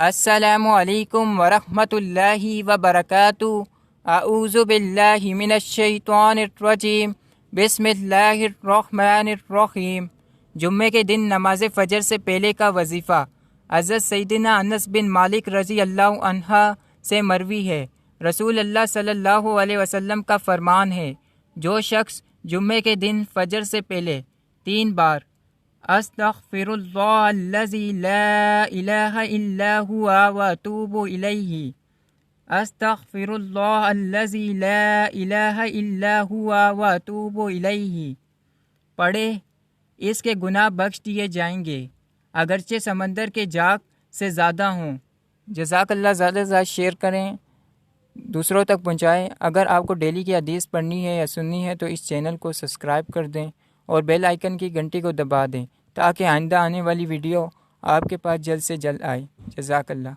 السلام علیکم ورحمۃ اللہ وبرکاتہ۔ اعوذ باللہ من الشیطان الرجیم، بسم اللہ الرحمن الرحیم۔ جمعے کے دن نماز فجر سے پہلے کا وظیفہ حضرت سیدنا انس بن مالک رضی اللہ عنہ سے مروی ہے، رسول اللہ صلی اللہ علیہ وسلم کا فرمان ہے، جو شخص جمعے کے دن فجر سے پہلے 3 بار استغفر اللہ الذی لا الہ الا هو واتوب الیہ، استغفر اللہ الذی لا الہ الا هو واتوب الیہ پڑھے، اس کے گناہ بخش دیے جائیں گے اگرچہ سمندر کے جاگ سے زیادہ ہوں۔ جزاک اللہ۔ زیادہ سے زیادہ شیئر کریں، دوسروں تک پہنچائیں۔ اگر آپ کو ڈیلی کی حدیث پڑھنی ہے یا سننی ہے تو اس چینل کو سبسکرائب کر دیں اور بیل آئیکن کی گھنٹی کو دبا دیں تاکہ آئندہ آنے والی ویڈیو آپ کے پاس جلد سے جلد آئے۔ جزاک اللہ۔